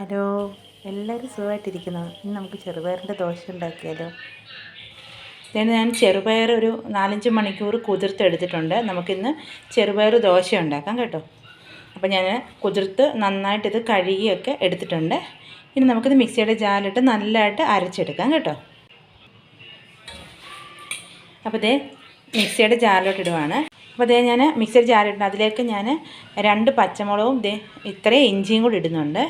Hello, എല്ലാവരും സുഖമായിട്ടിരിക്കുന്നു. ഇന്ന് നമുക്ക് ചെറുപയറിൻ്റെ ദോശ ഉണ്ടാക്കിയാലോ? ഞാൻ ചെറുപയർ ഒരു 4-5 മണിക്കൂർ കുതിർത്തെടുത്തിട്ടുണ്ട്. നമുക്കിന്ന് ചെറുപയർ ദോശ ഉണ്ടാക്കാം കേട്ടോ. അപ്പോൾ ഞാൻ കുതിർത്ത് നന്നായിട്ടിത് കഴുകിയൊക്കെ എടുത്തിട്ടുണ്ട്. ഇനി നമുക്കിത് മിക്സിയുടെ ജാറിലിട്ട് നല്ലതായിട്ട് അരച്ചെടുക്കാം കേട്ടോ. അപ്പോൾ ഇതേ മിക്സിയുടെ ജാറിലോട്ട് ഇടുവാണ്. അപ്പോൾ ഇതേ ഞാൻ മിക്സിയുടെ ജാറിലിട്ടുണ്ട്. അതിലേക്ക് ഞാൻ 2 പച്ചമുളകും ഇത്രയും ഇഞ്ചിയും കൂടി ഇടുന്നുണ്ട്.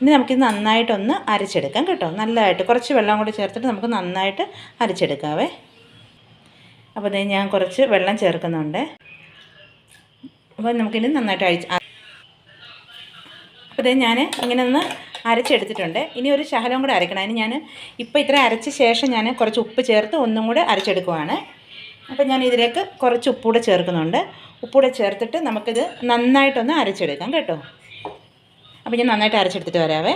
ഇനി നമുക്കിത് നന്നായിട്ടൊന്ന് അരച്ചെടുക്കാം കേട്ടോ. നല്ലതായിട്ട് കുറച്ച് വെള്ളം കൂടി ചേർത്തിട്ട് നമുക്ക് നന്നായിട്ട് അരച്ചെടുക്കാവേ. അപ്പോൾ ഇതേ ഞാൻ കുറച്ച് വെള്ളം ചേർക്കുന്നുണ്ട്. അപ്പോൾ നമുക്കിനി നന്നായിട്ട് അപ്പോൾ ഇതേ ഞാൻ ഇങ്ങനെ ഒന്ന് അരച്ചെടുത്തിട്ടുണ്ട്. ഇനി ഒരു ശകലം കൂടെ അരക്കണം. അതിന് ഞാൻ ഇപ്പോൾ ഇത്ര അരച്ച ശേഷം ഞാൻ കുറച്ച് ഉപ്പ് ചേർത്ത് ഒന്നും കൂടെ അരച്ചെടുക്കുവാണ്. അപ്പോൾ ഞാൻ ഇതിലേക്ക് കുറച്ച് ഉപ്പൂടെ ചേർക്കുന്നുണ്ട്. ഉപ്പൂടെ ചേർത്തിട്ട് നമുക്കിത് നന്നായിട്ടൊന്ന് അരച്ചെടുക്കാം കേട്ടോ. അപ്പോൾ ഞാൻ നന്നായിട്ട് അരച്ചെടുത്തിട്ട് വരാവേ.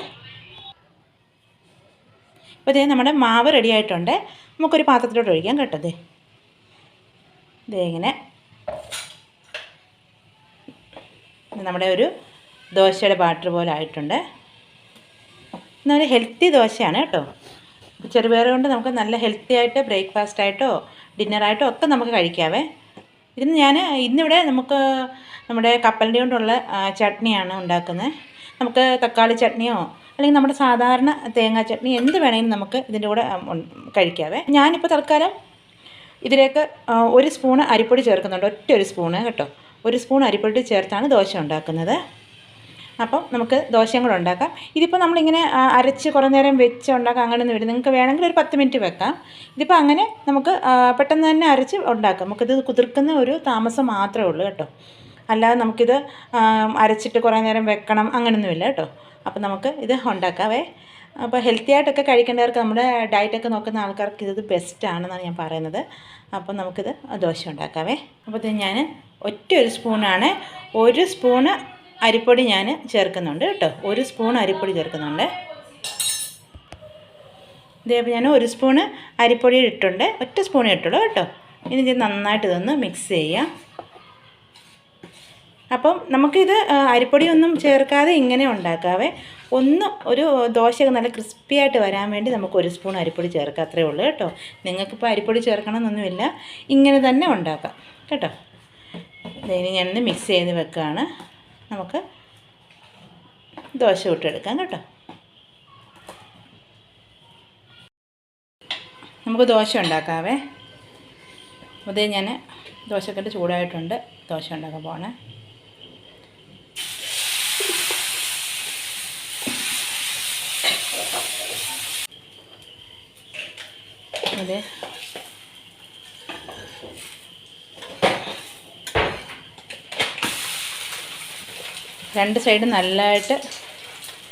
അപ്പോൾ ഇതേ നമ്മുടെ മാവ് റെഡി ആയിട്ടുണ്ട്. നമുക്കൊരു പാത്രത്തിലോട്ട് ഒഴിക്കാം കേട്ടോ. ഇതേ ഇങ്ങനെ നമ്മുടെ ഒരു ദോശയുടെ ബാറ്റർ പോലെ ആയിട്ടുണ്ട്. ഇന്നൊരു ഹെൽത്തി ദോശയാണ് കേട്ടോ. ചെറുപയർ കൊണ്ട് നമുക്ക് നല്ല ഹെൽത്തി ആയിട്ട് ബ്രേക്ക്ഫാസ്റ്റായിട്ടോ ഡിന്നറായിട്ടോ ഒക്കെ നമുക്ക് കഴിക്കാവേ. ഇന്നിവിടെ നമുക്ക് നമ്മുടെ കപ്പലണ്ടി കൊണ്ടുള്ള ചട്നിയാണ് ഉണ്ടാക്കുന്നത്. നമുക്ക് തക്കാളി ചട്നിയോ അല്ലെങ്കിൽ നമ്മുടെ സാധാരണ തേങ്ങാ ചട്നി എന്ത് വേണമെങ്കിലും നമുക്ക് ഇതിൻ്റെ കൂടെ കഴിക്കാവേ. ഞാനിപ്പോൾ തൽക്കാലം ഇതിലേക്ക് 1 സ്പൂണ് അരിപ്പൊടി ചേർക്കുന്നുണ്ട്. ഒരു സ്പൂണ് കേട്ടോ. 1 സ്പൂൺ അരിപ്പൊടി ചേർത്താണ് ദോശ ഉണ്ടാക്കുന്നത്. അപ്പം നമുക്ക് ദോശയും കൂടെ ഉണ്ടാക്കാം. ഇതിപ്പോൾ നമ്മളിങ്ങനെ അരച്ച് കുറേ നേരം വെച്ച് ഉണ്ടാക്കാം, അങ്ങനെയൊന്നും വരും. നിങ്ങൾക്ക് വേണമെങ്കിൽ ഒരു 10 മിനിറ്റ് വെക്കാം. ഇതിപ്പോൾ അങ്ങനെ നമുക്ക് പെട്ടെന്ന് തന്നെ അരച്ച് ഉണ്ടാക്കാം. നമുക്കിത് കുതിർക്കുന്ന ഒരു താമസം മാത്രമേ ഉള്ളൂ കേട്ടോ. അല്ലാതെ നമുക്കിത് അരച്ചിട്ട് കുറേ നേരം വെക്കണം അങ്ങനെയൊന്നുമില്ല കേട്ടോ. അപ്പോൾ നമുക്ക് ഇത് ഉണ്ടാക്കാവേ. അപ്പോൾ ഹെൽത്തി ആയിട്ടൊക്കെ കഴിക്കേണ്ടവർക്ക്, നമ്മുടെ ഡയറ്റൊക്കെ നോക്കുന്ന ആൾക്കാർക്ക് ഇത് ബെസ്റ്റാണെന്നാണ് ഞാൻ പറയുന്നത്. അപ്പോൾ നമുക്കിത് ദോശ ഉണ്ടാക്കാവേ. അപ്പോൾ ഇത് ഞാൻ ഒരു സ്പൂണാണ്, 1 സ്പൂണ് അരിപ്പൊടി ഞാൻ ചേർക്കുന്നുണ്ട് കേട്ടോ. 1 സ്പൂൺ അരിപ്പൊടി ചേർക്കുന്നുണ്ട്. ഇതേപോലെ ഞാൻ 1 സ്പൂണ് അരിപ്പൊടി ഇട്ടുണ്ട്. 1 സ്പൂണേ ഇട്ടുള്ളൂ കേട്ടോ. ഇനി ഇത് നന്നായിട്ട് ഇതൊന്ന് മിക്സ് ചെയ്യാം. അപ്പം നമുക്കിത് അരിപ്പൊടിയൊന്നും ചേർക്കാതെ ഇങ്ങനെ ഉണ്ടാക്കാവേ. ഒരു ദോശയൊക്കെ നല്ല ക്രിസ്പി ആയിട്ട് വരാൻ വേണ്ടി നമുക്ക് 1 സ്പൂൺ അരിപ്പൊടി ചേർക്കാം, അത്രയേ ഉള്ളൂ കേട്ടോ. നിങ്ങൾക്കിപ്പോൾ അരിപ്പൊടി ചേർക്കണമെന്നൊന്നുമില്ല, ഇങ്ങനെ തന്നെ ഉണ്ടാക്കാം കേട്ടോ. ഇനി ഞാനൊന്ന് മിക്സ് ചെയ്ത് വെക്കുകയാണ്. നമുക്ക് ദോശ ചുട്ടെടുക്കാം കേട്ടോ. നമുക്ക് ദോശ ഉണ്ടാക്കാവേ. അതേ ഞാൻ ദോശക്കട്ട് ചൂടായിട്ടുണ്ട്. ദോശ ഉണ്ടാക്കാൻ പോകണേ. അതെ രണ്ട് സൈഡ് നല്ലതായിട്ട്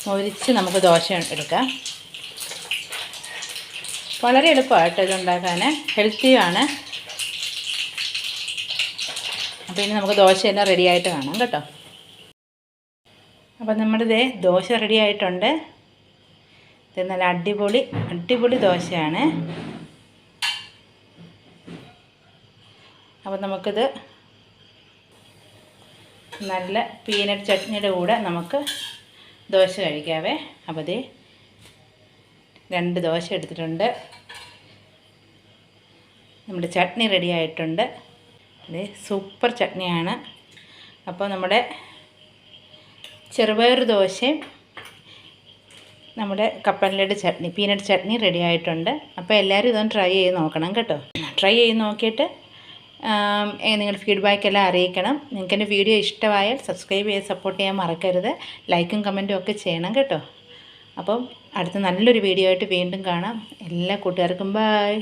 മൊരിച്ച് നമുക്ക് ദോശ എടുക്കാം. വളരെ എളുപ്പമാണ് കേട്ടോ ഇതുണ്ടാക്കാൻ, ഹെൽത്തിയാണ്. അപ്പോൾ ഇനി നമുക്ക് ദോശയെല്ലാം റെഡിയായിട്ട് കാണാം കേട്ടോ. അപ്പോൾ നമ്മുടെ ദോശ റെഡി ആയിട്ടുണ്ട്. ഇത് നല്ല അടിപൊളി ദോശയാണ്. അപ്പോൾ നമുക്കിത് നല്ല പീനട്ട് ചട്നിയുടെ കൂടെ നമുക്ക് ദോശ കഴിക്കാവേ. അപ്പോൾ 2 ദോശ എടുത്തിട്ടുണ്ട്. നമ്മുടെ ചട്നി റെഡി ആയിട്ടുണ്ട്. സൂപ്പർ ചട്നിയാണ്. അപ്പോൾ നമ്മുടെ ചെറുപയർ ദോശയും നമ്മുടെ കപ്പലണ്ടിയുടെ ചട്നി, പീനട്ട് ചട്നി റെഡി ആയിട്ടുണ്ട്. അപ്പോൾ എല്ലാവരും ഇതൊന്ന് ട്രൈ ചെയ്ത് നോക്കണം കേട്ടോ. ട്രൈ ചെയ്ത് നോക്കിയിട്ട് നിങ്ങളുടെ ഫീഡ്ബാക്കെല്ലാം അറിയിക്കണം. നിങ്ങൾക്ക് എൻ്റെ വീഡിയോ ഇഷ്ടമായാൽ സബ്സ്ക്രൈബ് ചെയ്ത് സപ്പോർട്ട് ചെയ്യാൻ മറക്കരുത്. ലൈക്കും കമൻറ്റും ഒക്കെ ചെയ്യണം കേട്ടോ. അപ്പം അടുത്ത നല്ലൊരു വീഡിയോ ആയിട്ട് വീണ്ടും കാണാം. എല്ലാ കൂട്ടുകാർക്കും ബൈ.